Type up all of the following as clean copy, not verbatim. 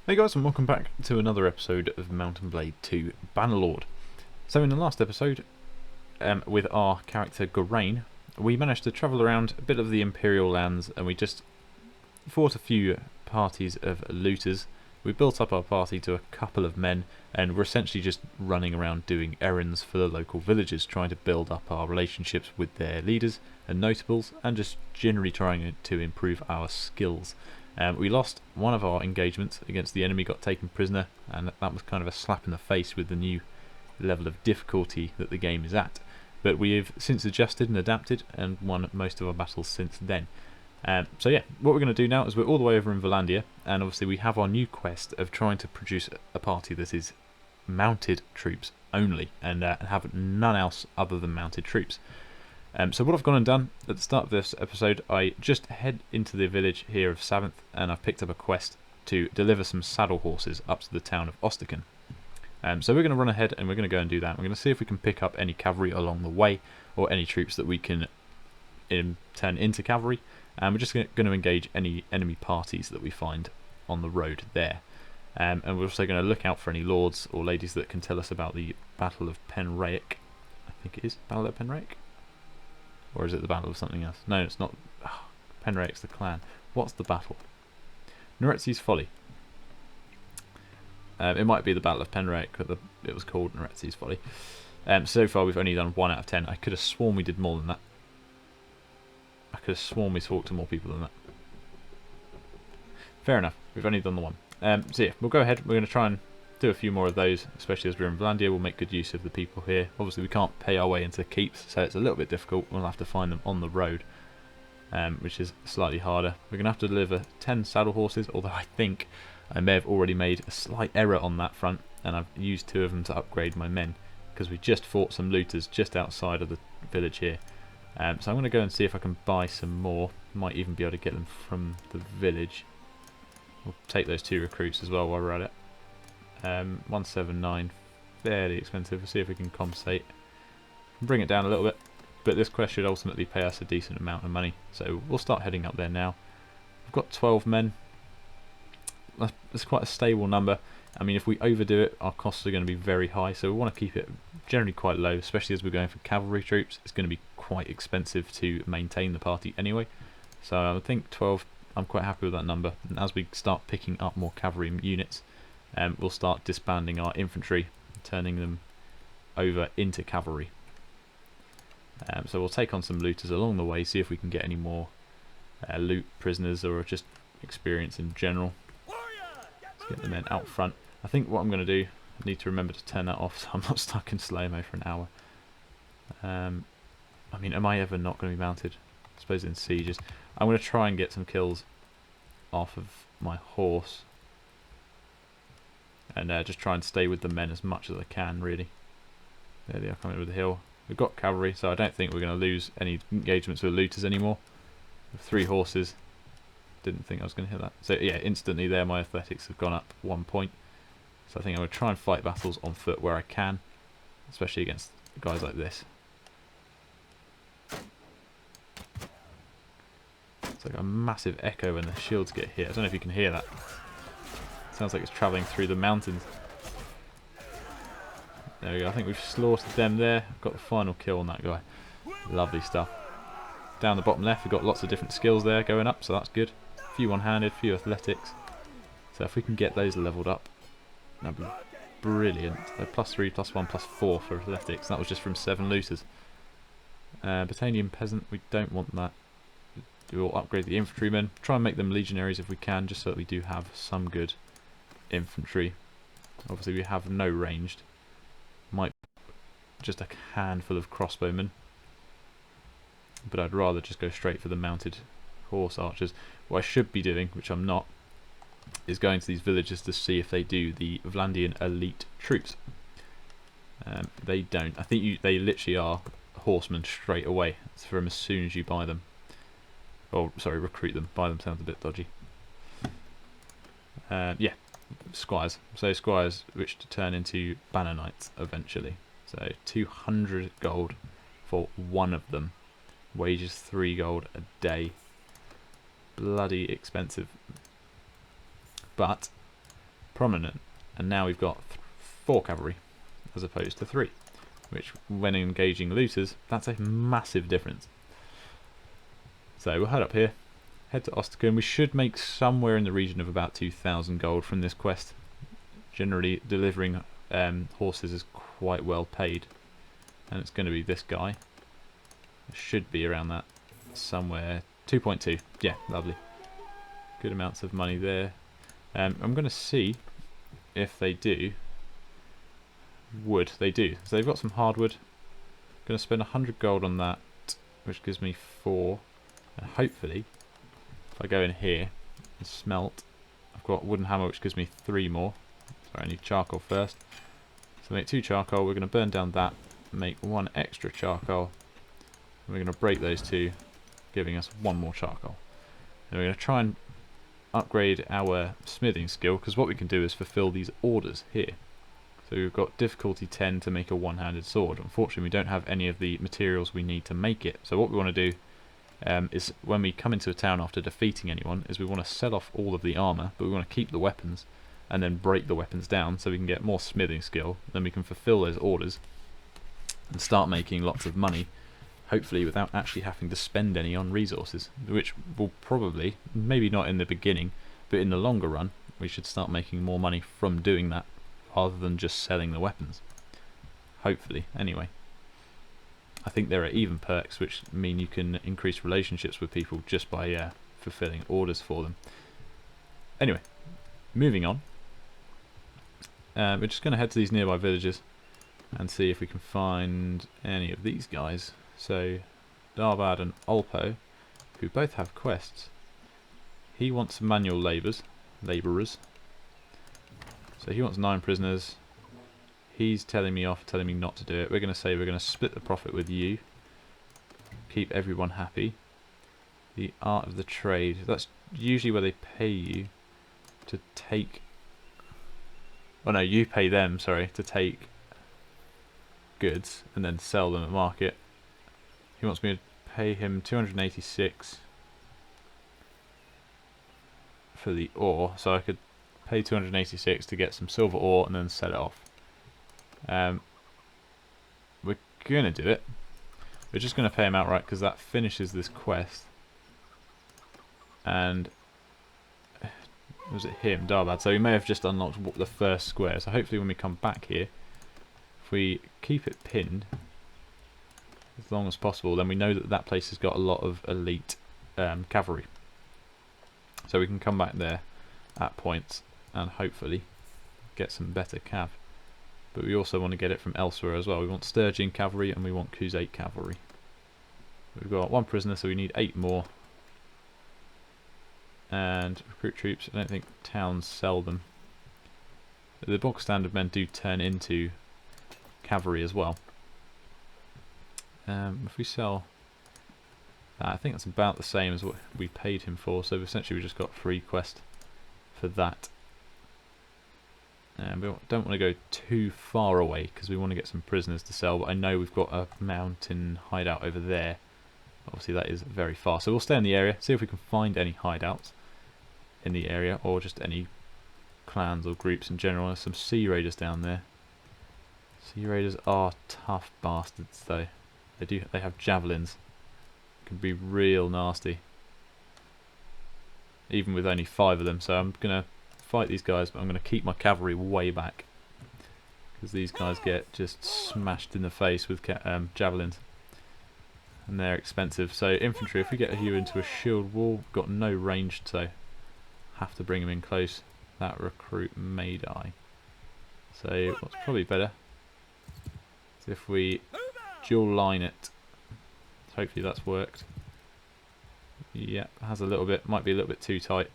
Hey guys, and welcome back to another episode of Mountain Blade 2 Bannerlord. So in the last episode, with our character Garain, we managed to travel around a bit of the Imperial lands and we just fought a few parties of looters. We built up our party to a couple of men and we're essentially just running around doing errands for the local villagers, trying to build up our relationships with their leaders and notables and just generally trying to improve our skills. We lost one of our engagements against the enemy, got taken prisoner, and that was kind of a slap in the face with the new level of difficulty that the game is at. But we have since adjusted and adapted and won most of our battles since then. So yeah, what we're going to do now is we're all the way over in Valandia, and obviously we have our new quest of trying to produce a party that is mounted troops only, and have none else other than mounted troops. So what I've gone and done at the start of this episode, I just head into the village here of Savinth, and I've picked up a quest to deliver some saddle horses up to the town of Osterken. So we're going to run ahead and we're going to go and do that. We're going to see if we can pick up any cavalry along the way, or any troops that we can turn into cavalry, and we're just going to engage any enemy parties that we find on the road there. And we're also going to look out for any lords or ladies that can tell us about the Battle of Penraic. I think it is Battle of Penraic? Or is it the Battle of something else? No, it's not. Oh, Penraic's the clan. What's the battle? Noretzi's Folly. It might be the Battle of Penraic, but it was called Noretzi's Folly. So far we've only done 1 out of 10. I could have sworn we did more than that. I could have sworn we talked to more people than that. Fair enough, we've only done the 1. So yeah, we'll go ahead. We're going to try and do a few more of those, especially as we're in Valandia. We'll make good use of the people here. Obviously we can't pay our way into keeps, so it's a little bit difficult. We'll have to find them on the road, which is slightly harder. We're going to have to deliver 10 saddle horses, although I think I may have already made a slight error on that front, and I've used 2 of them to upgrade my men, because we just fought some looters just outside of the village here. So I'm going to go and see if I can buy some more. Might even be able to get them from the village. We'll take those 2 recruits as well while we're at it. 179, fairly expensive. We'll see if we can compensate, bring it down a little bit, but this quest should ultimately pay us a decent amount of money, so we'll start heading up there now. We've got 12 men. That's quite a stable number. I mean, if we overdo it, our costs are going to be very high, so we want to keep it generally quite low, especially as we're going for cavalry troops. It's going to be quite expensive to maintain the party anyway, so I think 12, I'm quite happy with that number. And as we start picking up more cavalry units, we'll start disbanding our infantry, turning them over into cavalry. So we'll take on some looters along the way, see if we can get any more loot prisoners or just experience in general. Let's get the men out front. I think what I'm going to do, I need to remember to turn that off so I'm not stuck in slow-mo for an hour. I mean, am I ever not going to be mounted? I suppose in sieges. I'm going to try and get some kills off of my horse, and just try and stay with the men as much as I can, really. There they are coming over the hill. We've got cavalry, so I don't think we're going to lose any engagements with looters anymore. With 3 horses, didn't think I was going to hit that. So yeah, instantly there my athletics have gone up 1 point. So I think I'm going to try and fight battles on foot where I can, especially against guys like this. It's like a massive echo when the shields get hit. I don't know if you can hear that. Sounds like it's travelling through the mountains. There we go, I think we've slaughtered them there. Got the final kill on that guy. Lovely stuff. Down the bottom left we've got lots of different skills there going up, so that's good. A few one-handed, a few athletics. So if we can get those leveled up, that'd be brilliant. +3, +1, +4 for athletics. That was just from 7 looters. Battanian peasant, we don't want that. We'll upgrade the infantrymen. Try and make them legionaries if we can, just so that we do have some good infantry. Obviously we have no ranged. Might just a handful of crossbowmen, but I'd rather just go straight for the mounted horse archers. What I should be doing, which I'm not, is going to these villages to see if they do the Valandian elite troops. They don't. I think they literally are horsemen straight away. It's from as soon as you buy them. Oh, sorry, recruit them. Buy them sounds a bit dodgy. Yeah, squires. So squires which to turn into banner knights eventually. So 200 gold for 1 of them. Wages 3 gold a day. Bloody expensive. But prominent, and now we've got 4 cavalry as opposed to 3, which when engaging looters, that's a massive difference. So we'll head up here, head to Ostica, and we should make somewhere in the region of about 2,000 gold from this quest. Generally delivering horses is quite well paid, and it's going to be this guy. It should be around that somewhere. 2.2, yeah, lovely. Good amounts of money there. I'm going to see if they do wood. They do. So they've got some hardwood. I'm going to spend 100 gold on that, which gives me 4. And hopefully, if I go in here and smelt, I've got wooden hammer, which gives me 3 more. Sorry, I need charcoal first. So make 2 charcoal. We're going to burn down that, make 1 extra charcoal. And we're going to break those 2, giving us 1 more charcoal. And we're going to try and upgrade our smithing skill, because what we can do is fulfill these orders here. So we've got difficulty 10 to make a one-handed sword. Unfortunately, we don't have any of the materials we need to make it. So what we want to do is when we come into a town after defeating anyone, is we want to sell off all of the armour, but we want to keep the weapons and then break the weapons down so we can get more smithing skill. Then we can fulfill those orders and start making lots of money, hopefully without actually having to spend any on resources, which will probably, maybe not in the beginning, but in the longer run, we should start making more money from doing that rather than just selling the weapons. Hopefully, anyway. I think there are even perks which mean you can increase relationships with people just by fulfilling orders for them. Anyway, moving on. We're just going to head to these nearby villages and see if we can find any of these guys. So, Darbad and Olpo, who both have quests. He wants manual labourers. So he wants 9 prisoners. He's telling me off, telling me not to do it. We're going to say we're going to split the profit with you. Keep everyone happy. The art of the trade. That's usually where they pay you to take... Oh no, you pay them, sorry, to take goods and then sell them at market. He wants me to pay him 286 for the ore. So I could pay 286 to get some silver ore and then sell it off. We're gonna do it. We're just gonna pay him outright because that finishes this quest. And was it him, Darbad? So we may have just unlocked the first square. So hopefully when we come back here, if we keep it pinned as long as possible, then we know that that place has got a lot of elite cavalry. So we can come back there at points and hopefully get some better cav. But we also want to get it from elsewhere as well. We want Sturgeon cavalry and we want Khuzait cavalry. We've got 1 prisoner, so we need 8 more. And recruit troops. I don't think towns sell them. The bog standard men do turn into cavalry as well. If we sell that, I think that's about the same as what we paid him for. So essentially we just got free quest for that. And we don't want to go too far away because we want to get some prisoners to sell, but I know we've got a mountain hideout over there. Obviously that is very far, so we'll stay in the area, see if we can find any hideouts in the area or just any clans or groups in general. There's some sea raiders down there. Sea raiders are tough bastards though. They have javelins. Can be real nasty. Even with only 5 of them, so I'm gonna fight these guys, but I'm going to keep my cavalry way back because these guys get just smashed in the face with javelins and they're expensive. So infantry, if we get you into a shield wall, got no range, so have to bring him in close. That recruit may die. So what's probably better is if we dual line it. Hopefully that's worked. Yep, has a little bit, might be a little bit too tight,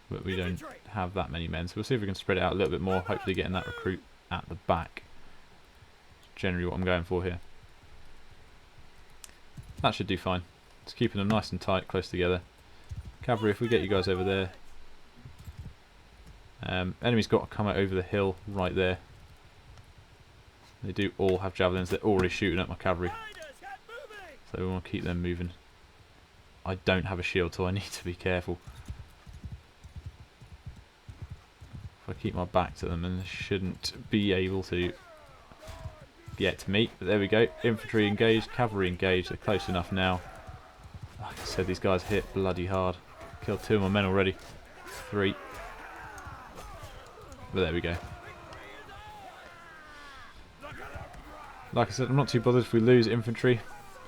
but we don't have that many men, so we'll see if we can spread it out a little bit more, hopefully getting that recruit at the back. That's generally what I'm going for here. That should do fine. Just keeping them nice and tight, close together. Cavalry, if we get you guys over there. Enemy's got to come out over the hill right there. They do all have javelins, they're already shooting at my cavalry. So we want to keep them moving. I don't have a shield, so I need to be careful. If I keep my back to them, and they shouldn't be able to get to me. But there we go. Infantry engaged, cavalry engaged. They're close enough now. Like I said, these guys hit bloody hard. Killed 2 of my men already. 3. But there we go. Like I said, I'm not too bothered if we lose infantry,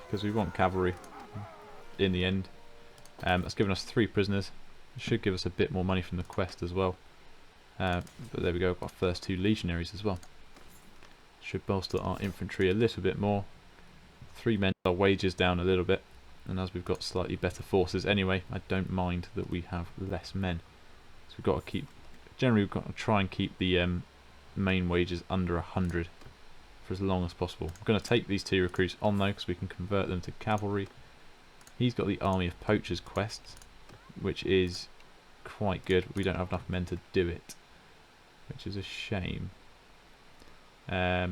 because we want cavalry in the end. That's given us 3 prisoners. It should give us a bit more money from the quest as well. But there we go, got our first 2 legionaries as well. Should bolster our infantry a little bit more. 3 men, our wages down a little bit. And as we've got slightly better forces anyway, I don't mind that we have less men. So we've got to keep, generally we've got to try and keep the main wages under 100 for as long as possible. I'm going to take these 2 recruits on though, because we can convert them to cavalry. He's got the Army of Poachers quest, which is quite good. We don't have enough men to do it, which is a shame. I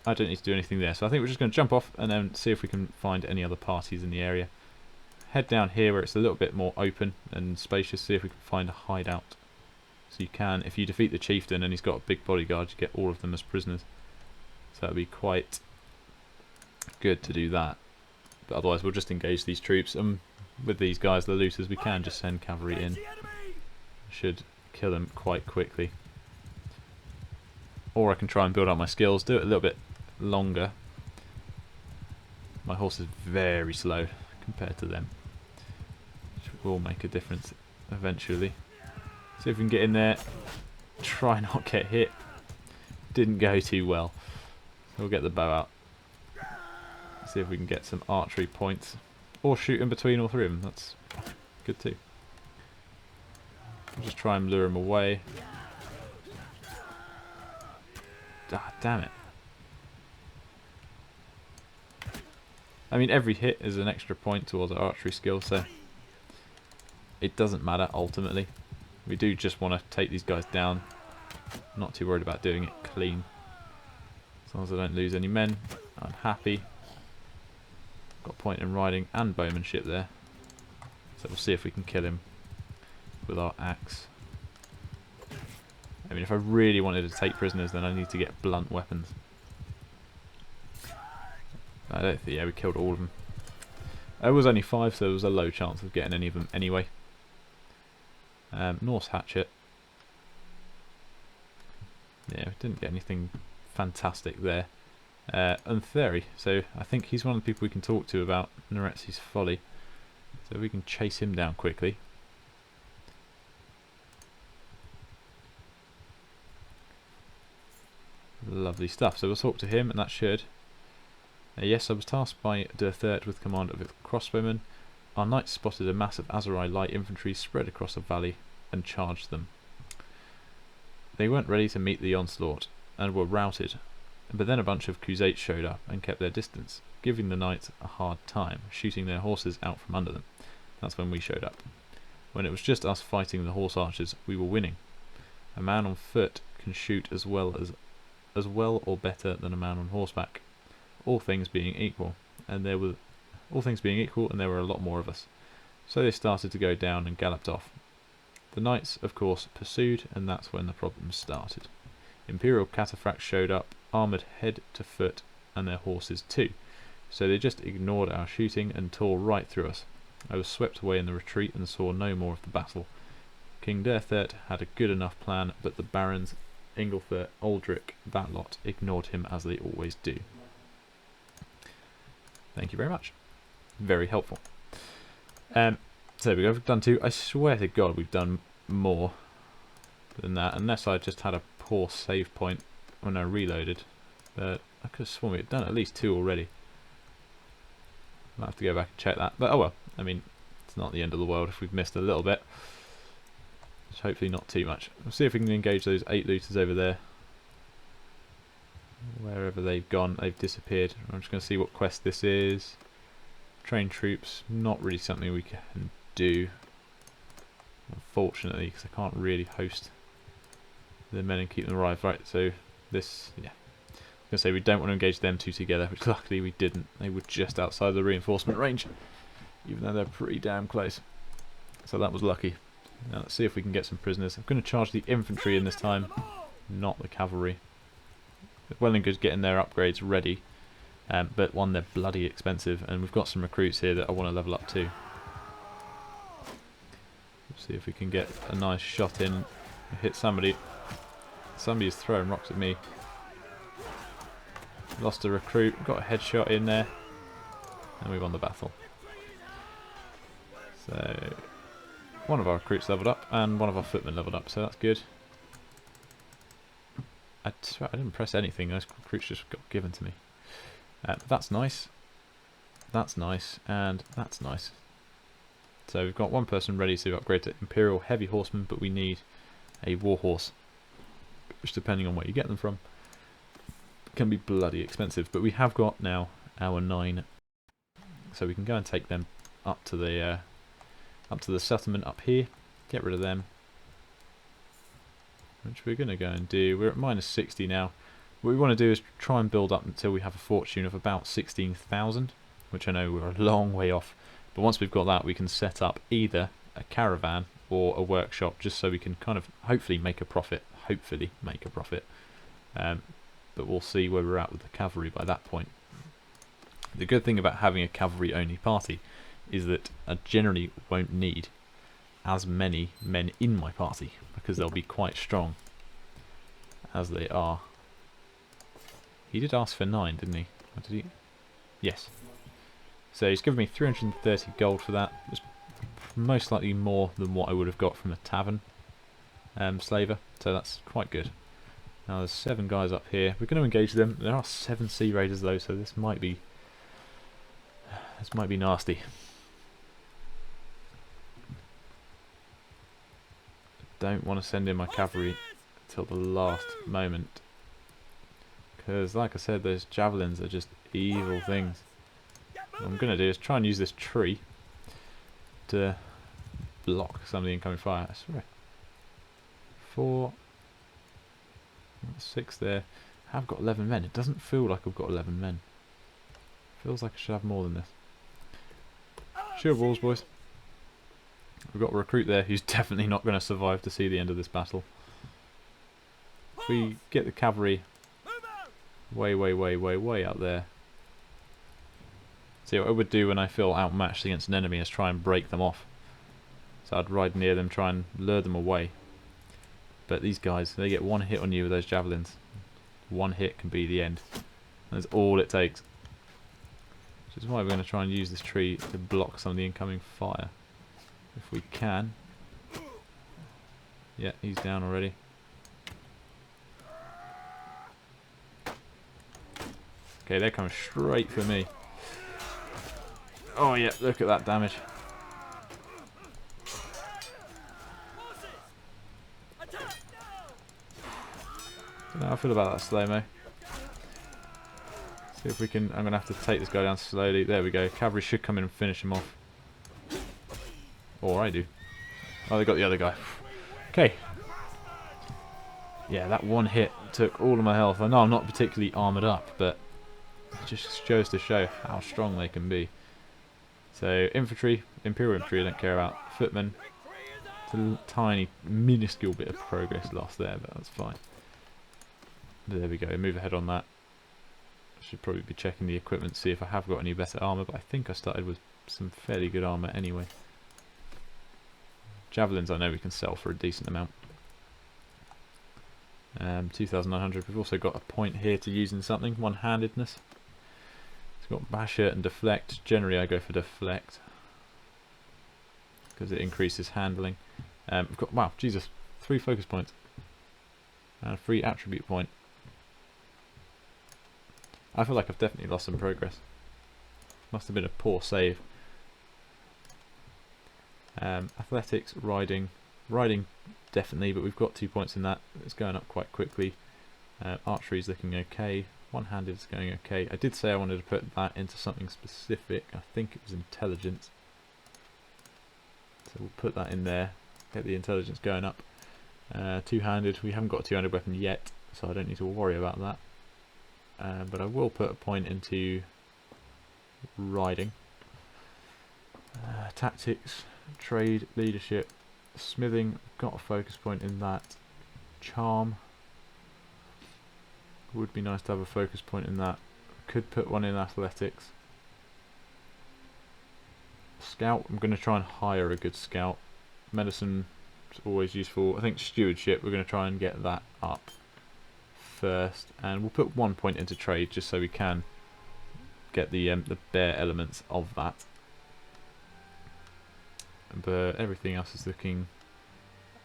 don't need to do anything there, so I think we're just going to jump off and then see if we can find any other parties in the area. Head down here where it's a little bit more open and spacious, see if we can find a hideout. So you can, if you defeat the chieftain and he's got a big bodyguard, you get all of them as prisoners. So that'd be quite good to do that. But otherwise we'll just engage these troops, and with these guys, the looters, we can just send cavalry in. Should kill them quite quickly. Or I can try and build up my skills, do it a little bit longer. My horse is very slow compared to them, which will make a difference eventually. See if we can get in there, try not get hit. Didn't go too well. We'll get the bow out. See if we can get some archery points, or shoot in between all 3 of them. That's good too. I'll just try and lure them away. Ah, damn it. I mean, every hit is an extra point towards our archery skill, so it doesn't matter ultimately. We do just want to take these guys down. I'm not too worried about doing it clean. As long as I don't lose any men, I'm happy. Got point in riding and bowmanship there. So we'll see if we can kill him with our axe. I mean, if I really wanted to take prisoners, then I need to get blunt weapons. I don't think, yeah, we killed all of them. There was only 5, so there was a low chance of getting any of them anyway. Norse hatchet. Yeah, we didn't get anything fantastic there. And Theory, so I think he's one of the people we can talk to about Neretzi's folly. So we can chase him down quickly. Lovely stuff. So we'll talk to him, and that should. Yes, I was tasked by Der Third with command of the crossbowmen. Our knights spotted a mass of Azurai light infantry spread across a valley and charged them. They weren't ready to meet the onslaught and were routed, but then a bunch of Khuzaits showed up and kept their distance, giving the knights a hard time, shooting their horses out from under them. That's when we showed up. When it was just us fighting the horse archers, we were winning. A man on foot can shoot as well or better than a man on horseback, all things being equal, and there were a lot more of us. So they started to go down and galloped off. The knights, of course, pursued, and that's when the problems started. Imperial cataphracts showed up, armoured head to foot, and their horses too, so they just ignored our shooting and tore right through us. I was swept away in the retreat and saw no more of the battle. King Derthert had a good enough plan, but the barons Ingelfer, Aldrich, that lot ignored him as they always do. Thank you very much. Very helpful. So there we go, we've done 2. I swear to God we've done more than that, unless I just had a poor save point when I reloaded. But I could have sworn we had done at least 2 already. I'll have to go back and check that. But oh well, I mean, it's not the end of the world if we've missed a little bit. It's hopefully not too much. We'll see if we can engage those 8 looters over there. Wherever they've gone, they've disappeared. I'm just going to see what quest this is. Train troops, not really something we can do, unfortunately, because I can't really host the men and keep them alive. Right, so this, yeah. I was going to say we don't want to engage them 2 together, which luckily we didn't. They were just outside the reinforcement range, even though they're pretty damn close. So that was lucky. Now let's see if we can get some prisoners. I'm going to charge the infantry in this time, not the cavalry. Well and good getting their upgrades ready, but one, they're bloody expensive, and we've got some recruits here that I want to level up too. Let's see if we can get a nice shot in, hit somebody. Somebody's throwing rocks at me. Lost a recruit, got a headshot in there, and we won the battle. So one of our recruits leveled up, and one of our footmen leveled up, so that's good. I didn't press anything, those recruits just got given to me. That's nice. That's nice, and that's nice. So we've got one person ready to upgrade to Imperial Heavy Horseman, but we need a War Horse, which, depending on where you get them from, can be bloody expensive. But we have got now our 9, so we can go and take them up to the settlement up here, get rid of them, which we're going to go and do. We're at minus 60 now. What we want to do is try and build up until we have a fortune of about 16,000, which I know we're a long way off. But once we've got that, we can set up either a caravan or a workshop, just so we can kind of hopefully make a profit. But we'll see where we're at with the cavalry by that point. The good thing about having a cavalry only party is that I generally won't need as many men in my party, because they'll be quite strong as they are. He did ask for 9, didn't he? Or did he? Yes. So he's given me 330 gold for that. It's most likely more than what I would have got from a tavern slaver, so that's quite good. Now there's 7 guys up here. We're going to engage them. There are 7 sea raiders though, so this might be nasty. Don't want to send in my cavalry till the last moment, because like I said, those javelins are just evil things. What I'm going to do is try and use this tree to block some of the incoming fire. I swear. 4, 6 there. I've got 11 men. It doesn't feel like I've got 11 men. Feels like I should have more than this. Shield walls, boys. We've got a recruit there who's definitely not going to survive to see the end of this battle. If we get the cavalry way out there. See, what I would do when I feel outmatched against an enemy is try and break them off. So I'd ride near them, try and lure them away. But these guys, they get one hit on you with those javelins. One hit can be the end. That's all it takes. Which is why we're going to try and use this tree to block some of the incoming fire. If we can. Yeah, he's down already. Okay, they're coming straight for me. Oh yeah, look at that damage. Don't know how I feel about that slow-mo. See if we can. I'm going to have to take this guy down slowly. There we go. Cavalry should come in and finish him off. Or I do. Oh, they got the other guy. Okay. Yeah, that one hit took all of my health. I know I'm not particularly armoured up, but it just goes to show how strong they can be. So, infantry, Imperial infantry I don't care about. Footmen, it's a tiny, minuscule bit of progress lost there, but that's fine. There we go, move ahead on that. I should probably be checking the equipment to see if I have got any better armour, but I think I started with some fairly good armour anyway. Javelins I know we can sell for a decent amount. 2,900, we've also got a point here to use in something, one-handedness. It's got basher and deflect. Generally I go for deflect because it increases handling. We've got, wow, Jesus, 3 focus points and a free attribute point. I feel like I've definitely lost some progress. Must have been a poor save. Athletics, riding definitely, but we've got 2 points in that. It's going up quite quickly. Archery is looking okay. One-handed is going okay. I did say I wanted to put that into something specific. I think it was intelligence. So we'll put that in there. Get the intelligence going up. Two-handed. We haven't got a two-handed weapon yet, so I don't need to worry about that. But I will put a point into riding. Tactics, trade, leadership. Smithing, got a focus point in that. Charm. Would be nice to have a focus point in that. Could put one in athletics. Scout, I'm going to try and hire a good scout. Medicine is always useful. I think stewardship, we're going to try and get that up first. And we'll put 1 point into trade just so we can get the bare elements of that. But everything else is looking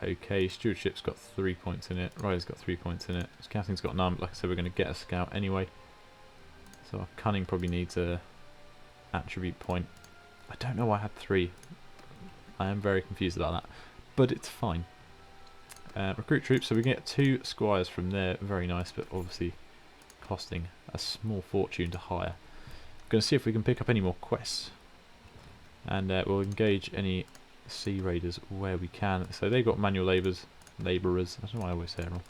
okay. Stewardship's got 3 points in it. Rider's got 3 points in it. Scouting's got none. Like I said, we're going to get a scout anyway. So our cunning probably needs a attribute point. I don't know why I had 3. I am very confused about that. But it's fine. Recruit troops, so we get 2 squires from there. Very nice, but obviously costing a small fortune to hire. Going to see if we can pick up any more quests. And we'll engage any sea raiders where we can. So they've got manual labourers. I don't know why I always say it wrong.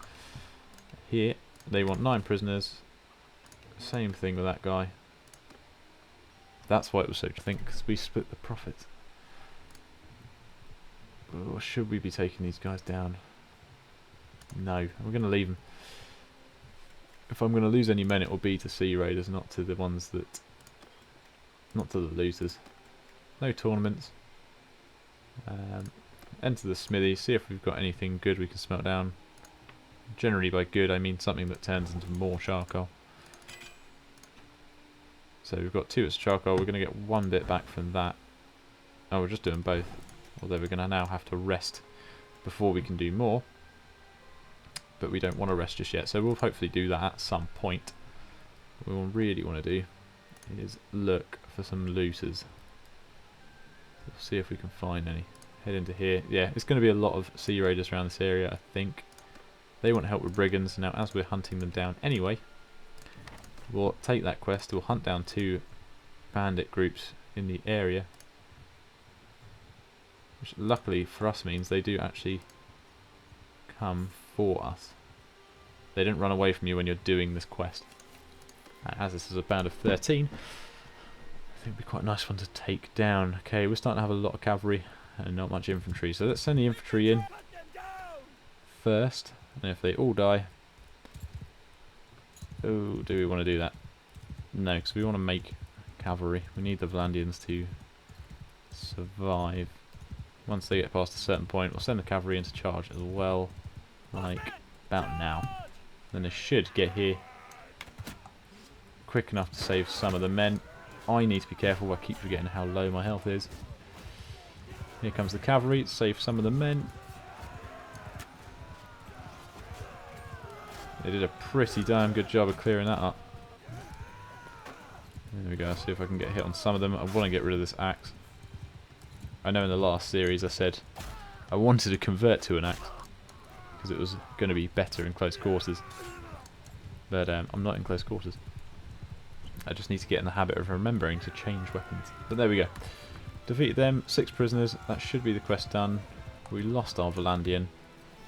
Here, they want 9 prisoners. Same thing with that guy. That's why it was so think, because we split the profit. Or should we be taking these guys down? No, we're going to leave them. If I'm going to lose any men, it will be to sea raiders, not to the ones that... not to the losers. No tournaments. Enter the smithy, see if we've got anything good we can smelt down. Generally by good I mean something that turns into more charcoal. So we've got 2 as charcoal, we're going to get 1 bit back from that. Oh, we're just doing both. Although we're going to now have to rest before we can do more. But we don't want to rest just yet, so we'll hopefully do that at some point. What we really want to do is look for some looters. We'll see if we can find any. Head into here. Yeah, it's going to be a lot of sea raiders around this area, I think. They want help with brigands. Now, as we're hunting them down anyway, we'll take that quest. We'll hunt down 2 bandit groups in the area. Which luckily for us means they do actually come for us. They don't run away from you when you're doing this quest. And as this is a band of 13, I think it'd be quite a nice one to take down. Okay, we're starting to have a lot of cavalry and not much infantry. So let's send the infantry in first. And if they all die... oh, do we want to do that? No, because we want to make cavalry. We need the Valandians to survive. Once they get past a certain point, we'll send the cavalry into charge as well. Like about now. Then they should get here quick enough to save some of the men. I need to be careful, I keep forgetting how low my health is. Here comes the cavalry, save some of the men. They did a pretty damn good job of clearing that up. There we go, see if I can get a hit on some of them. I want to get rid of this axe. I know in the last series I said I wanted to convert to an axe because it was going to be better in close quarters. But I'm not in close quarters. I just need to get in the habit of remembering to change weapons. But there we go. Defeat them, 6 prisoners. That should be the quest done. We lost our Valandian.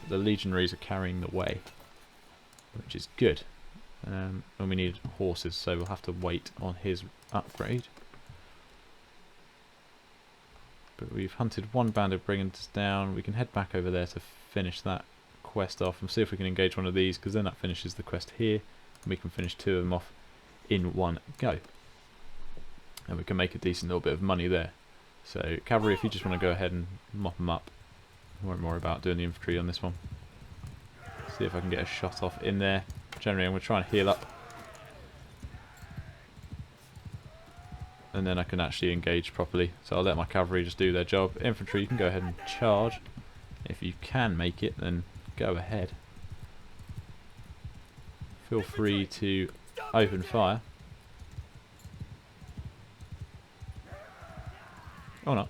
The legionaries are carrying the way, which is good. And we need horses, so we'll have to wait on his upgrade. But we've hunted 1 band of brigands down. We can head back over there to finish that quest off and see if we can engage one of these, because then that finishes the quest here and we can finish 2 of them off in one go, and we can make a decent little bit of money there. So cavalry, if you just want to go ahead and mop them up, I won't worry about doing the infantry on this one. See if I can get a shot off in there. Generally I'm going to try and heal up, and then I can actually engage properly. So I'll let my cavalry just do their job. Infantry, you can go ahead and charge. If you can make it, then go ahead. Feel free to open fire. Oh no.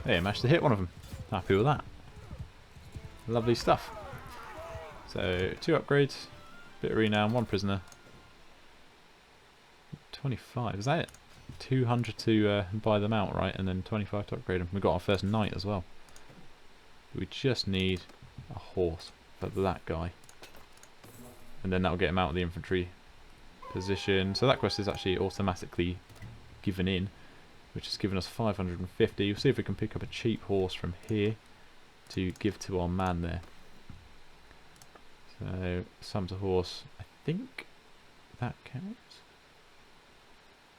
Hey, I managed to hit one of them. Happy with that. Lovely stuff. So 2 upgrades, bit of renown, 1 prisoner. 25, is that it? 200 to buy them outright, and then 25 to upgrade them. We got our first knight as well. We just need a horse for that guy, and then that'll get him out of the infantry position. So that quest is actually automatically given in, which has given us 550. We'll see if we can pick up a cheap horse from here to give to our man there. So, summit a horse, I think that counts.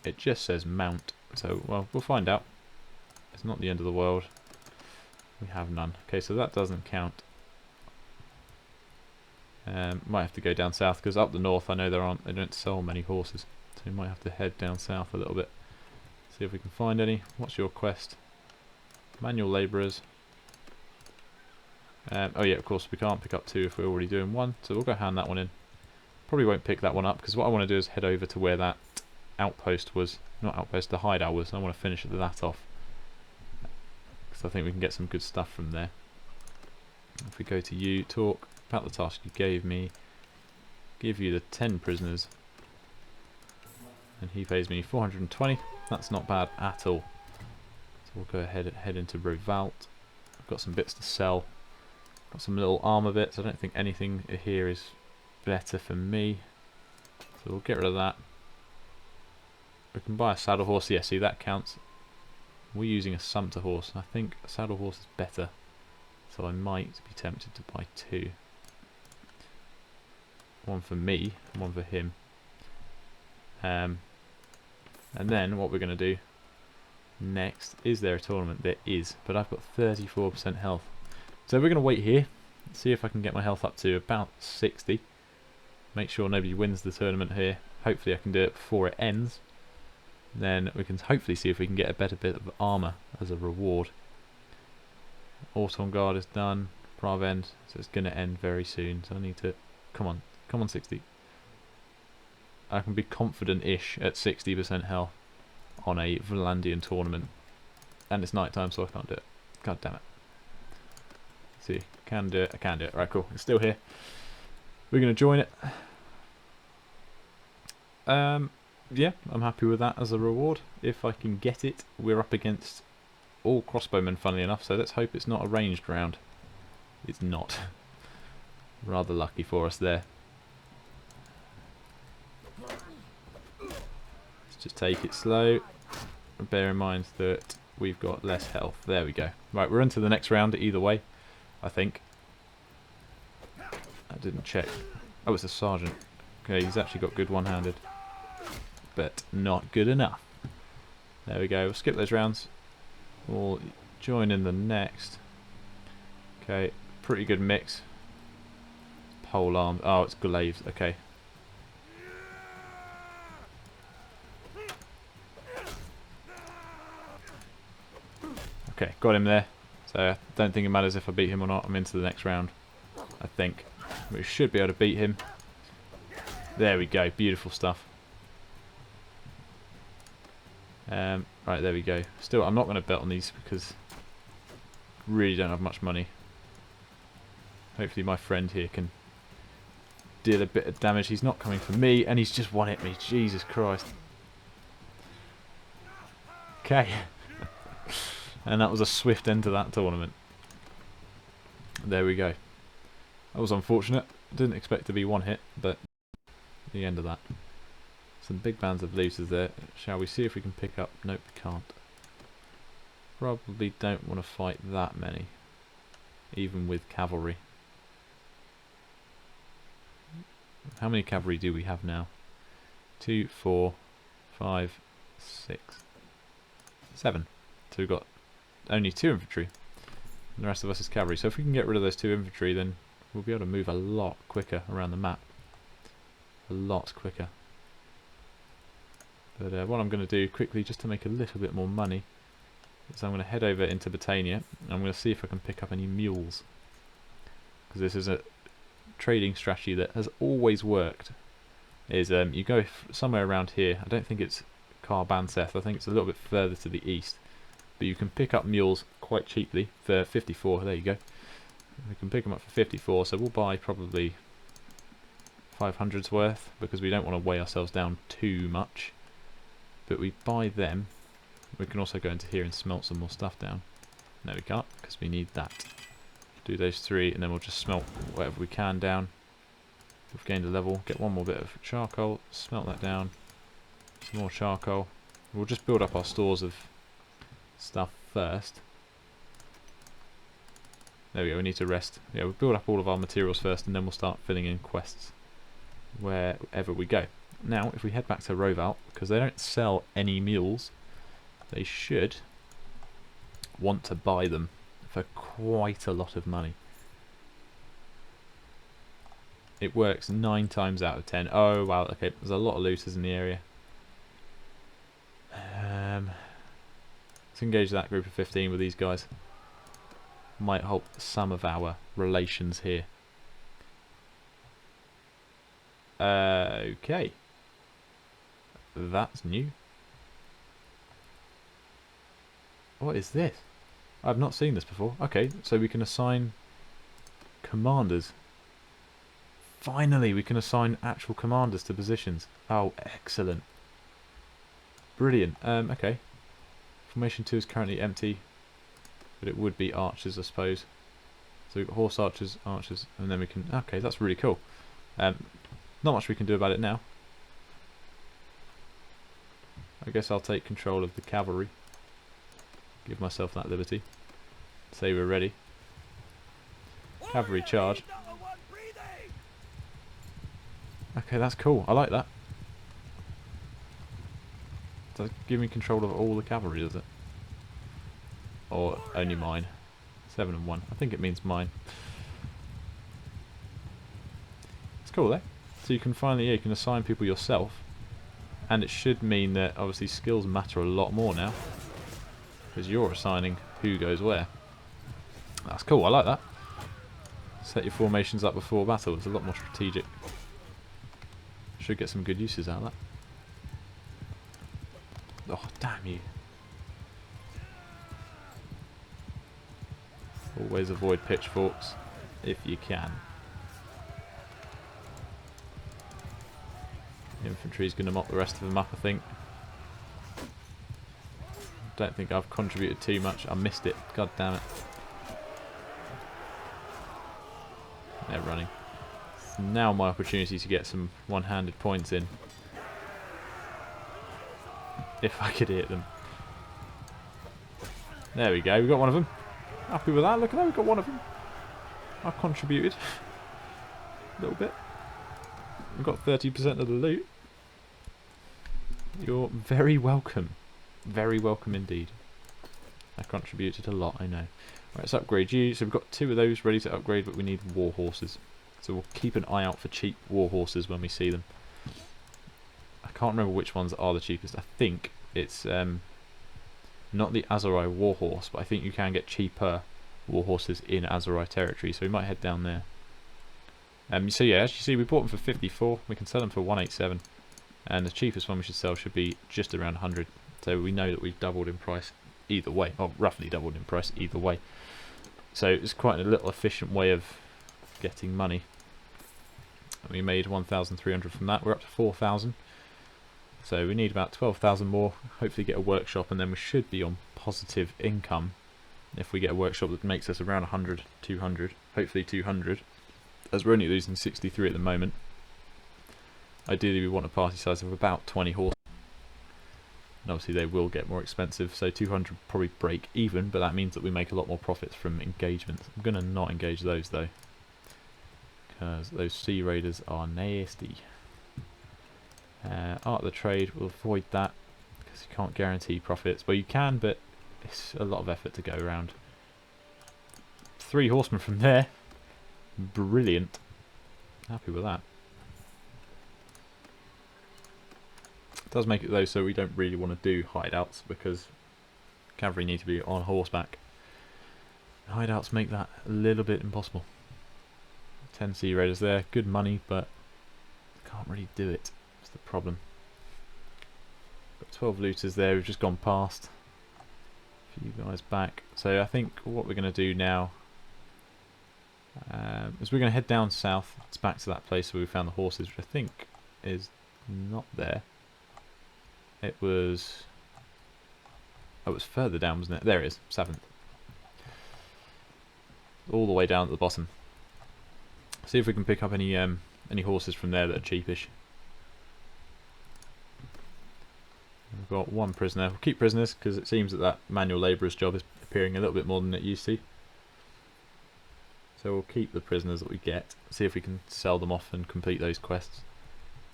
It just says mount, so, well, we'll find out. It's not the end of the world. We have none. Okay, so that doesn't count. Might have to go down south, because up the north I know they don't sell many horses. So we might have to head down south a little bit. See if we can find any. What's your quest? Manual labourers. Oh yeah, of course we can't pick up 2 if we're already doing 1, so we'll go hand that one in. Probably won't pick that one up, because what I want to do is head over to where that outpost was. Not outpost, the hideout was. I want to finish that off, because I think we can get some good stuff from there. If we go to you, talk about the task you gave me, give you the 10 prisoners, and he pays me 420. That's not bad at all. So we'll go ahead and head into Revolt. I've got some bits to sell. Got some little armour bits. I don't think anything here is better for me, so we'll get rid of that. We can buy a saddle horse. Yeah, see, that counts. We're using a sumpter horse. I think a saddle horse is better, so I might be tempted to buy 2. One for me, and one for him. And then what we're going to do next, is there a tournament? There is, but I've got 34% health. So we're going to wait here, see if I can get my health up to about 60. Make sure nobody wins the tournament here. Hopefully I can do it before it ends. Then we can hopefully see if we can get a better bit of armour as a reward. Auton Guard is done. Prav end, so it's going to end very soon. So I need to... Come on 60. I can be confident-ish at 60% health on a Vlandian tournament. And it's night time, so I can't do it. God damn it. See, can do it, I can do it. Right, cool, it's still here. We're going to join it. Yeah, I'm happy with that as a reward. If I can get it, we're up against all crossbowmen, funnily enough, so let's hope it's not a ranged round. It's not. Rather lucky for us there. Let's just take it slow. Bear in mind that we've got less health. There we go. Right, we're into the next round either way, I think. I didn't check. Oh, it's a sergeant. Okay, he's actually got good one-handed, but not good enough. There we go. We'll skip those rounds. We'll join in the next. Okay, pretty good mix. Pole arms. Oh, it's glaives. Okay. Okay, got him there. So I don't think it matters if I beat him or not. I'm into the next round, I think. We should be able to beat him. There we go. Beautiful stuff. Right, there we go. Still, I'm not going to bet on these because I really don't have much money. Hopefully my friend here can deal a bit of damage. He's not coming for me, and he's just one hit me. Jesus Christ. Okay. And that was a swift end to that tournament. There we go. That was unfortunate. Didn't expect to be one hit, but the end of that. Some big bands of looters there. Shall we see if we can pick up? Nope, we can't. Probably don't want to fight that many, even with cavalry. How many cavalry do we have now? 2, 4, 5, 6, 7. So we've got only 2 infantry, and the rest of us is cavalry. So if we can get rid of those 2 infantry, then we'll be able to move a lot quicker around the map. A lot quicker. But what I'm going to do quickly, just to make a little bit more money, is I'm going to head over into Battania, and I'm going to see if I can pick up any mules. Because this is a trading strategy that has always worked. Is you go somewhere around here. I don't think it's Caranseth. I think it's a little bit further to the east. But you can pick up mules quite cheaply for 54. There you go. We can pick them up for 54, so we'll buy probably 500's worth, because we don't want to weigh ourselves down too much. But we buy them. We can also go into here and smelt some more stuff down. No, we can't, because we need that. Do those 3, and then we'll just smelt whatever we can down. We've gained a level. Get one more bit of charcoal, smelt that down. Some more charcoal. We'll just build up our stores of stuff first. There we go, we need to rest. Yeah, we'll build up all of our materials first and then we'll start filling in quests wherever we go. Now, if we head back to Rovalt, because they don't sell any mules, they should want to buy them for quite a lot of money. It works 9 times out of 10. Oh wow, okay, there's a lot of looters in the area. Let's engage that group of 15 with these guys. Might help some of our relations here. Okay. That's new. What is this? I've not seen this before. Okay, so we can assign commanders. Finally, we can assign actual commanders to positions. Oh, excellent. Brilliant. Okay. Formation 2 is currently empty, but it would be archers, I suppose. So we've got horse archers, archers, and then we can... Okay, that's really cool. Not much we can do about it now. I guess I'll take control of the cavalry. Give myself that liberty. Say we're ready. Cavalry charge. Okay, that's cool. I like that. Does it give me control of all the cavalry, does it? Or only mine? 7 and 1. I think it means mine. It's cool though. So you can finally, yeah, you can assign people yourself. And it should mean that obviously skills matter a lot more now. Because you're assigning who goes where. That's cool, I like that. Set your formations up before battle. It's a lot more strategic. Should get some good uses out of that. Oh, damn you. Always avoid pitchforks if you can. Infantry's going to mop the rest of them up, I think. Don't think I've contributed too much. I missed it. God damn it. They're running. Now my opportunity to get some one-handed points in. If I could hit them. There we go. We got one of them. Happy with that. Look at that. We got one of them. I've contributed a little bit. We've got 30% of the loot. You're very welcome. Very welcome indeed. I contributed a lot, I know. Right, let's upgrade you. So we've got 2 of those ready to upgrade, but we need war horses. So we'll keep an eye out for cheap war horses when we see them. I can't remember which ones are the cheapest. I think it's not the Azurai war horse, but I think you can get cheaper war horses in Azurai territory. So we might head down there. So yeah, as you see, we bought them for 54. We can sell them for 187, and the cheapest one we should sell should be just around 100. So we know that we've doubled in price either way, or roughly doubled in price either way. So it's quite a little efficient way of getting money. And we made 1,300 from that. We're up to 4,000. So we need about 12,000 more. Hopefully get a workshop, and then we should be on positive income if we get a workshop that makes us around 100, 200, hopefully 200. As we're only losing 63 at the moment. Ideally we want a party size of about 20 horse. And obviously they will get more expensive, so 200 probably break even, but that means that we make a lot more profits from engagements. I'm going to not engage those though, because those sea raiders are nasty. Art of the trade, we'll avoid that, because you can't guarantee profits. Well, you can, but it's a lot of effort to go around. 3 horsemen from there. Brilliant. Happy with that. It does make it though so we don't really want to do hideouts, because cavalry need to be on horseback. Hideouts make that a little bit impossible. 10 sea raiders there, good money, but can't really do it. That's the problem. Got 12 looters there, we've just gone past. A few guys back. So I think what we're going to do now is we're going to head down south. It's back to that place where we found the horses, which I think is not there. It was... oh, it was further down, wasn't it? There it is, 7th. All the way down at the bottom. See if we can pick up any horses from there that are cheapish. We've got one prisoner. We'll keep prisoners because it seems that that manual labourer's job is appearing a little bit more than it used to. So we'll keep the prisoners that we get, see if we can sell them off and complete those quests.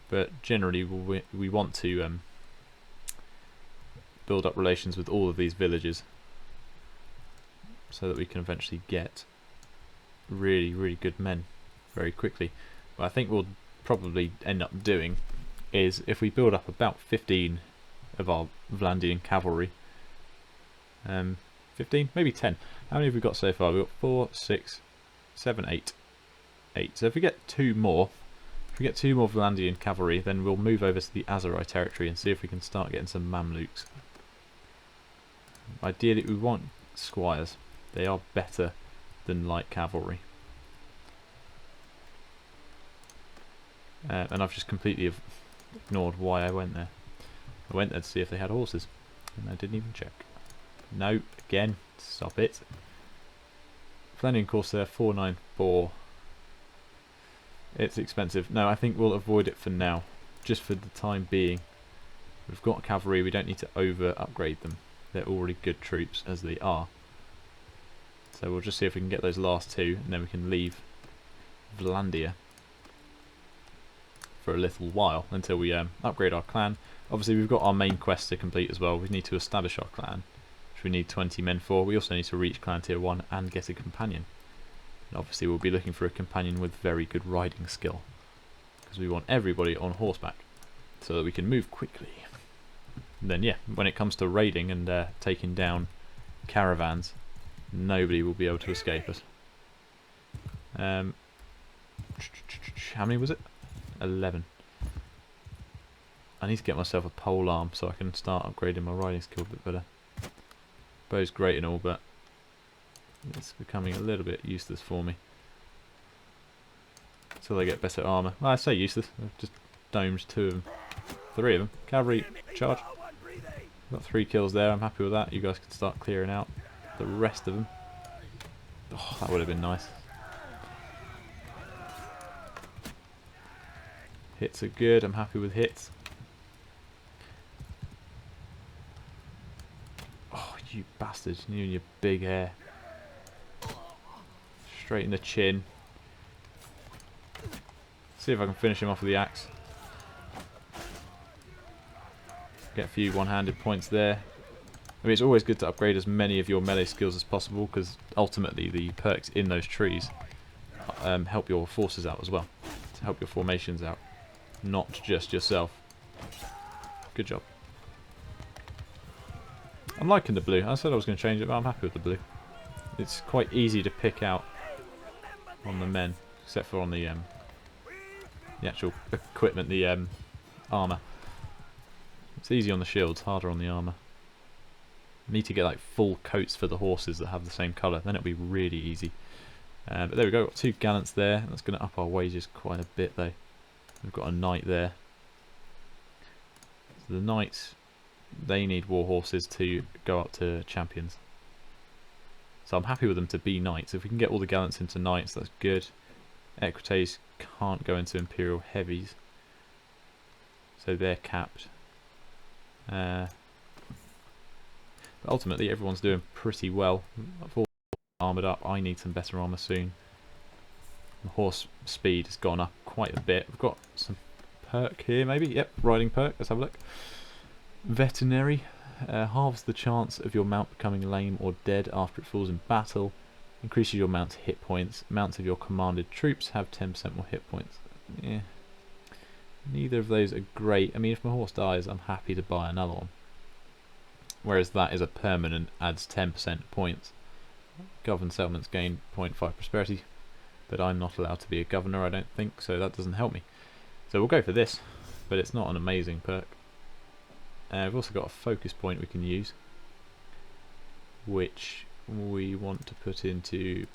But generally we want to build up relations with all of these villages so that we can eventually get really, really good men very quickly. What I think we'll probably end up doing is if we build up about 15 of our Battanian cavalry, 15, maybe 10. How many have we got so far? We've got 4, 6, 7, 8. 8. So if we get two more, Battanian cavalry, then we'll move over to the Azerai territory and see if we can start getting some Mamluks. Ideally we want squires. They are better than light cavalry. And I've just completely ignored why I went there. I went there to see if they had horses, and I didn't even check. No, again, stop it. Battanian Corsair 494. It's expensive. No, I think we'll avoid it for now, just for the time being. We've got cavalry, we don't need to over upgrade them. They're already good troops as they are. So we'll just see if we can get those last two, and then we can leave Vlandia for a little while until we upgrade our clan. Obviously we've got our main quest to complete as well. We need to establish our clan, which we need 20 men for. We also need to reach clan tier 1 and get a companion. And obviously we'll be looking for a companion with very good riding skill, because we want everybody on horseback so that we can move quickly. And then yeah, when it comes to raiding and taking down caravans, nobody will be able to escape us. How many was it? 11. I need to get myself a pole arm so I can start upgrading my riding skill a bit better. Bow's great and all, but it's becoming a little bit useless for me until I get better armour. Well, I say useless, I've just domed 2 of them. 3 of them. Cavalry charge. Got 3 kills there, I'm happy with that. You guys can start clearing out the rest of them. Oh, that would have been nice. Hits are good, I'm happy with hits. Oh, you bastards, you and your big hair. Straight in the chin. See if I can finish him off with the axe. Get a few one-handed points there. I mean, it's always good to upgrade as many of your melee skills as possible, because ultimately the perks in those trees help your forces out as well, to help your formations out, not just yourself. Good job. I'm liking the blue. I said I was going to change it, but I'm happy with the blue. It's quite easy to pick out on the men, except for on the actual equipment, the armour. It's easy on the shields, harder on the armour. Need to get like full coats for the horses that have the same colour, then it'll be really easy. But there we go, got 2 gallants there. That's going to up our wages quite a bit though. We've got a knight there. So the knights, they need war horses to go up to champions. So I'm happy with them to be knights. If we can get all the gallants into knights, that's good. Equites can't go into imperial heavies, so they're capped. But ultimately everyone's doing pretty well. I've all armoured up. I need some better armour soon. The horse speed has gone up quite a bit. We've got some perk here maybe. Yep, riding perk. Let's have a look. Veterinary. Halves the chance of your mount becoming lame or dead after it falls in battle. Increases your mount's hit points. Mounts of your commanded troops have 10% more hit points. Yeah. Neither of those are great. I mean, if my horse dies, I'm happy to buy another one. Whereas that is a permanent, adds 10% points. Governed settlements gain 0.5 prosperity, but I'm not allowed to be a governor, I don't think, so that doesn't help me. So we'll go for this, but it's not an amazing perk. We've also got a focus point we can use, which we want to put into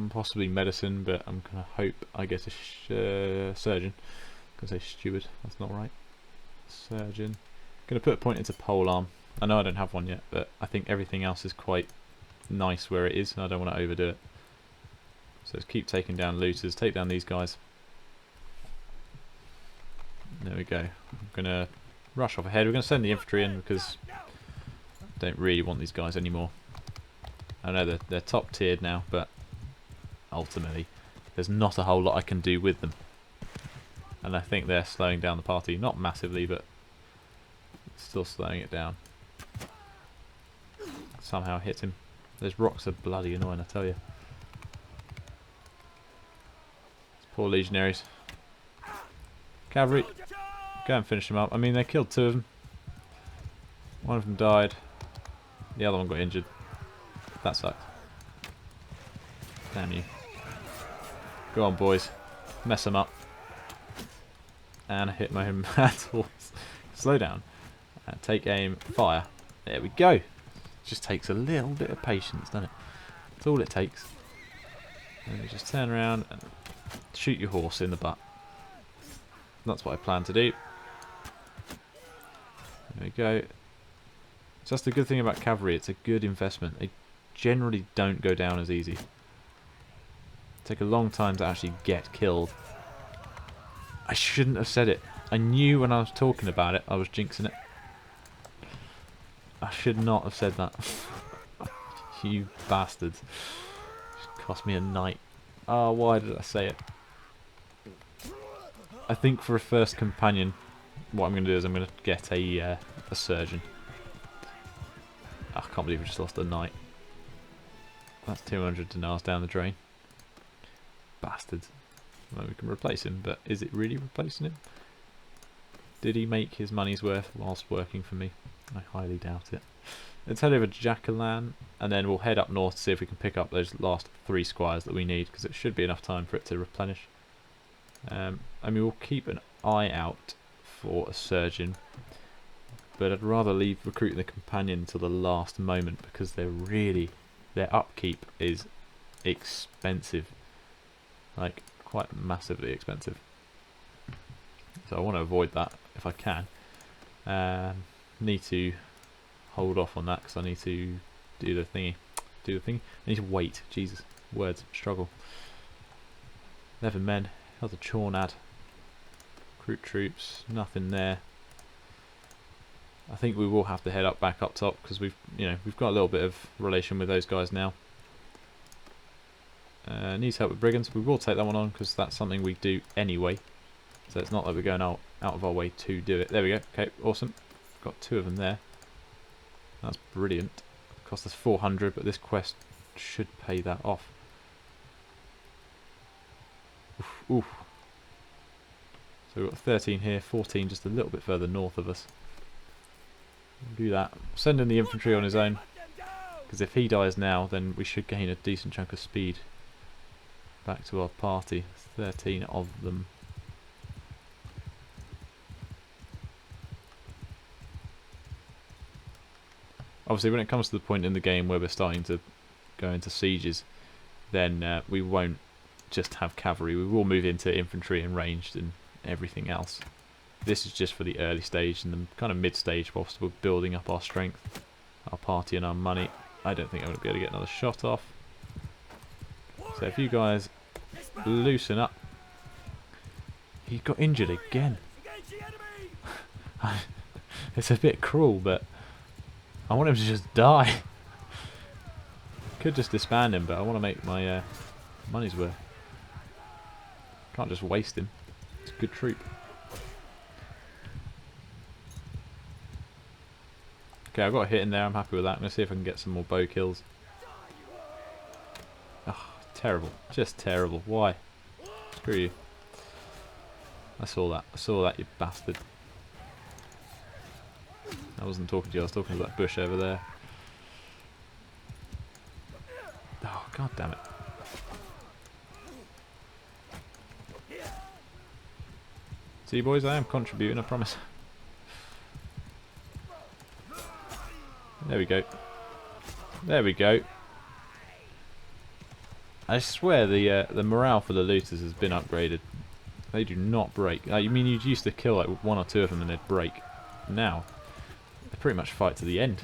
possibly medicine, but I'm going to hope I get a surgeon. I'm going to say steward, that's not right. Surgeon. Going to put a point into polearm. I know I don't have one yet, but I think everything else is quite nice where it is, and I don't want to overdo it. So let's keep taking down looters, take down these guys. There we go. I'm going to rush off ahead. We're going to send the infantry in because I don't really want these guys anymore. I know they're top tiered now, but ultimately there's not a whole lot I can do with them. And I think they're slowing down the party. Not massively, but still slowing it down. Somehow hit him. Those rocks are bloody annoying, I tell you. Poor legionaries. Cavalry, go and finish them up. I mean, they killed 2 of them. One of them died. The other one got injured. That sucked. Damn you. Go on, boys. Mess them up. And I hit my own mad horse. Slow down. Take aim. Fire. There we go. Just takes a little bit of patience, doesn't it? That's all it takes. And you just turn around and shoot your horse in the butt. That's what I plan to do. There we go. So that's the good thing about cavalry. It's a good investment. They generally don't go down as easy. Take a long time to actually get killed. I shouldn't have said it. I knew when I was talking about it I was jinxing it. I should not have said that. You bastards. Just cost me a knight. Oh, why did I say it? I think for a first companion, what I'm going to do is I'm going to get a surgeon. I can't believe we just lost a knight. That's 200 dinars down the drain. Bastards. Well, we can replace him, but is it really replacing him? Did he make his money's worth whilst working for me? I highly doubt it. Let's head over to Jacqueline, and then we'll head up north to see if we can pick up those last 3 squires that we need, because it should be enough time for it to replenish. I mean, we'll keep an eye out for a surgeon, but I'd rather leave recruiting the companion until the last moment, because their upkeep is expensive. Like, quite massively expensive. So I want to avoid that if I can. Need to hold off on that because I need to do the thingy. I need to wait. Jesus, words struggle. 11 men. How's a Chornad? Recruit troops. Nothing there. I think we will have to head back up top because we've got a little bit of relation with those guys now. Needs help with brigands. We will take that one on because that's something we do anyway. So it's not like we're going out of our way to do it. There we go. Okay, awesome. Got 2 of them there. That's brilliant. Cost us 400, but this quest should pay that off. Oof, oof. So we've got 13 here, 14 just a little bit further north of us. We'll do that. Send in the infantry on his own, because if he dies now, then we should gain a decent chunk of speed back to our party. 13 of them. Obviously, when it comes to the point in the game where we're starting to go into sieges, then we won't just have cavalry. We will move into infantry and ranged and everything else. This is just for the early stage and the kind of mid stage whilst we're building up our strength, our party and our money. I don't think I'm going to be able to get another shot off. So if you guys loosen up. He got injured again. It's a bit cruel, but I want him to just die. Could just disband him, but I want to make my money's worth. Can't just waste him. It's a good troop. Okay, I've got a hit in there. I'm happy with that. I'm going to see if I can get some more bow kills. Oh, terrible. Just terrible. Why? Screw you. I saw that. I saw that, you bastard. I wasn't talking to you. I was talking to that bush over there. Oh, god damn it. See, boys, I am contributing, I promise. There we go. There we go. I swear the morale for the looters has been upgraded. They do not break. I mean, you used to kill like 1 or 2 of them and they'd break. Now, they pretty much fight to the end.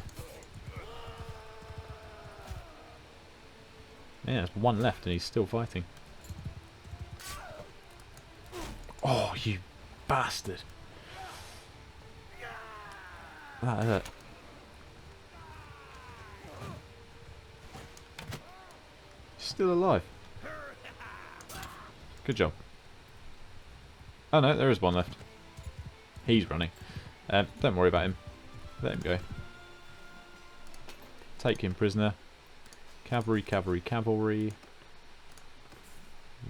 Yeah, there's 1 left and he's still fighting. Oh, you bastard. That hurt. Still alive. Good job. Oh no, there is one left. He's running. Don't worry about him. Let him go. Take him prisoner. Cavalry, cavalry, cavalry.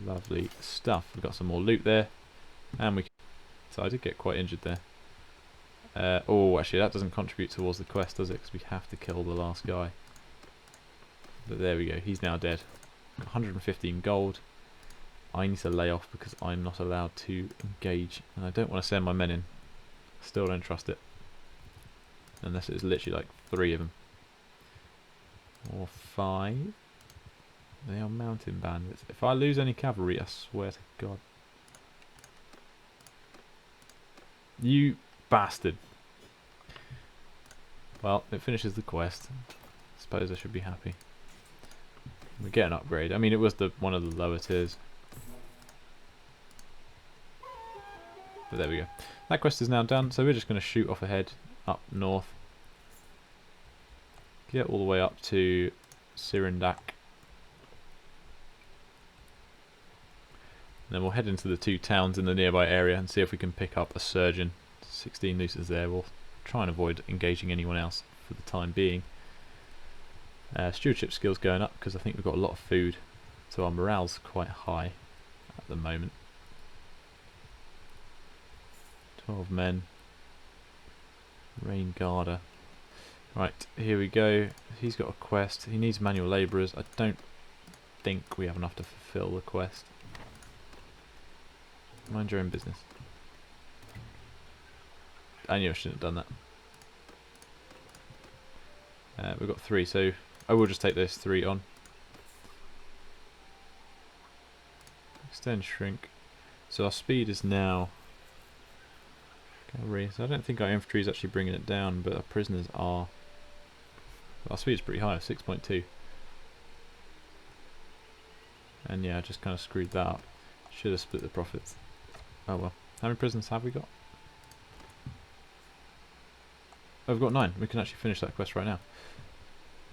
Lovely stuff. We've got some more loot there. And we... So I did get quite injured there. Oh, actually that doesn't contribute towards the quest, does it? Because we have to kill the last guy. But there we go. He's now dead. 115 gold. I need to lay off because I'm not allowed to engage. And I don't want to send my men in. Still don't trust it. Unless it's literally like 3 of them. Or 5. They are mountain bandits. If I lose any cavalry, I swear to God. You bastard. Well, it finishes the quest. Suppose I should be happy. We get an upgrade. I mean, it was one of the lower tiers. But there we go. That quest is now done, so we're just going to shoot off ahead, up north. Get all the way up to Sirindak. And then we'll head into the 2 towns in the nearby area and see if we can pick up a surgeon. 16 nooses there. We'll try and avoid engaging anyone else for the time being. Stewardship skills going up because I think we've got a lot of food, so our morale's quite high at the moment. 12 men. Rain Garda. Right, here we go. He's got a quest. He needs manual labourers. I don't think we have enough to fulfil the quest. Mind your own business. I knew I shouldn't have done that. We've got 3, so I will just take those 3 on. Extend, shrink. So our speed is now... Cavalry. So I don't think our infantry is actually bringing it down, but our prisoners are. Our speed is pretty high, 6.2. And yeah, I just kind of screwed that up. Should have split the profits. Oh well. How many prisoners have we got? Oh, we've got 9. We can actually finish that quest right now.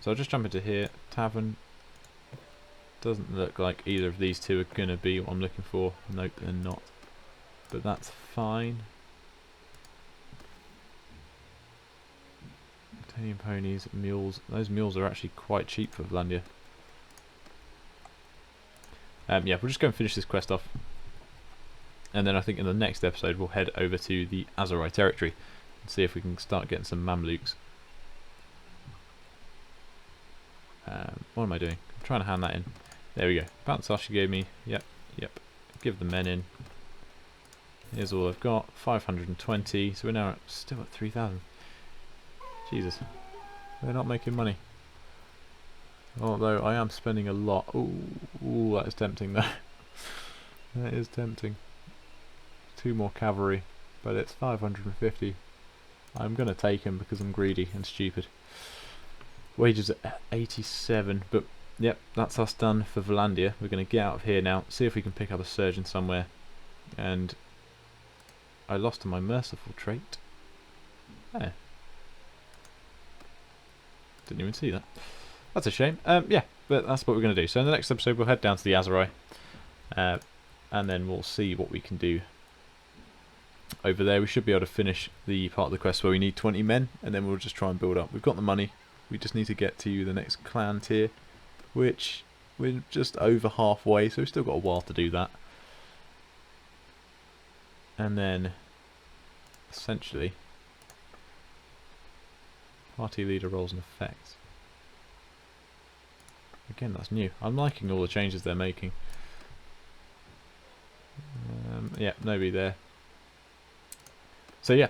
So I'll just jump into here. Tavern. Doesn't look like either of these 2 are going to be what I'm looking for. Nope, they're not. But that's fine. Battanian ponies, mules. Those mules are actually quite cheap for Vlandia. Yeah, we'll just go and finish this quest off. And then I think in the next episode we'll head over to the Azurai territory and see if we can start getting some Mamluks. What am I doing? I'm trying to hand that in. There we go. Bounce Sasha gave me. Yep. Give the men in. Here's all I've got. 520. So we're now still at 3,000. Jesus. We're not making money. Although I am spending a lot. Ooh, that is tempting though. That is tempting. 2 more cavalry. But it's 550. I'm going to take him because I'm greedy and stupid. Wages at 87. But yep, that's us done for Vlandia. We're going to get out of here now. See if we can pick up a surgeon somewhere. And I lost my merciful trait. There. Didn't even see that. That's a shame. Yeah, but that's what we're going to do. So in the next episode we'll head down to the Azurai. And then we'll see what we can do over there. We should be able to finish the part of the quest where we need 20 men. And then we'll just try and build up. We've got the money. We just need to get to the next clan tier. Which we're just over halfway. So we've still got a while to do that. And then essentially... Party leader roles and effects. Again, that's new. I'm liking all the changes they're making. Yeah, nobody there. So yeah,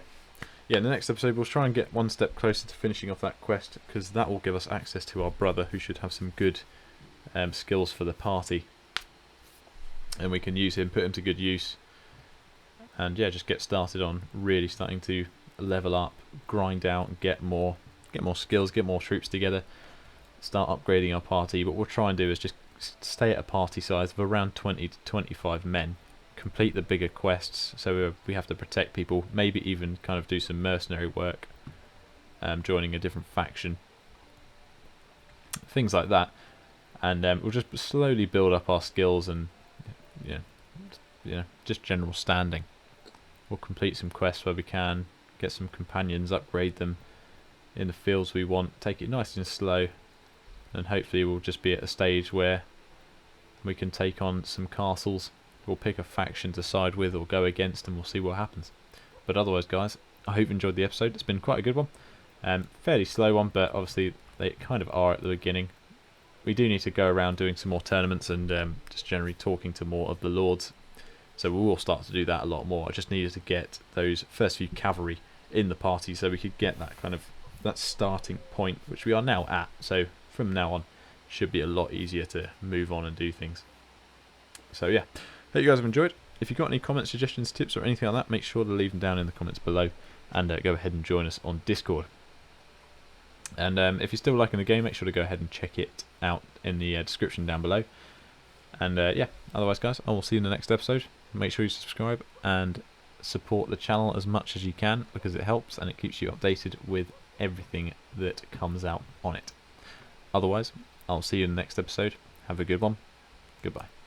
in the next episode we'll try and get one step closer to finishing off that quest, because that will give us access to our brother, who should have some good skills for the party. And we can use him, put him to good use. And yeah, just get started on really starting to level up, grind out, and get more skills, get more troops together, start upgrading our party. What we'll try and do is just stay at a party size of around 20 to 25 men, complete the bigger quests, so we have to protect people, maybe even kind of do some mercenary work, joining a different faction, things like that. And we'll just slowly build up our skills and just general standing. We'll complete some quests where we can, get some companions, upgrade them in the fields we want, take it nice and slow, and hopefully we'll just be at a stage where we can take on some castles. We'll pick a faction to side with or go against, and we'll see what happens. But otherwise, guys, I hope you enjoyed the episode. It's been quite a good one. Fairly slow one, but obviously they kind of are at the beginning. We do need to go around doing some more tournaments and just generally talking to more of the lords. So we will start to do that a lot more. I just needed to get those first few cavalry in the party so we could get that starting point, which we are now at. So from now on, should be a lot easier to move on and do things. So yeah, hope you guys have enjoyed. If you've got any comments, suggestions, tips or anything like that, make sure to leave them down in the comments below, and go ahead and join us on Discord. And if you're still liking the game, make sure to go ahead and check it out in the description down below. And yeah, otherwise guys, I will see you in the next episode. Make sure you subscribe and support the channel as much as you can, because it helps and it keeps you updated with everything that comes out on it. Otherwise, I'll see you in the next episode. Have a good one. Goodbye.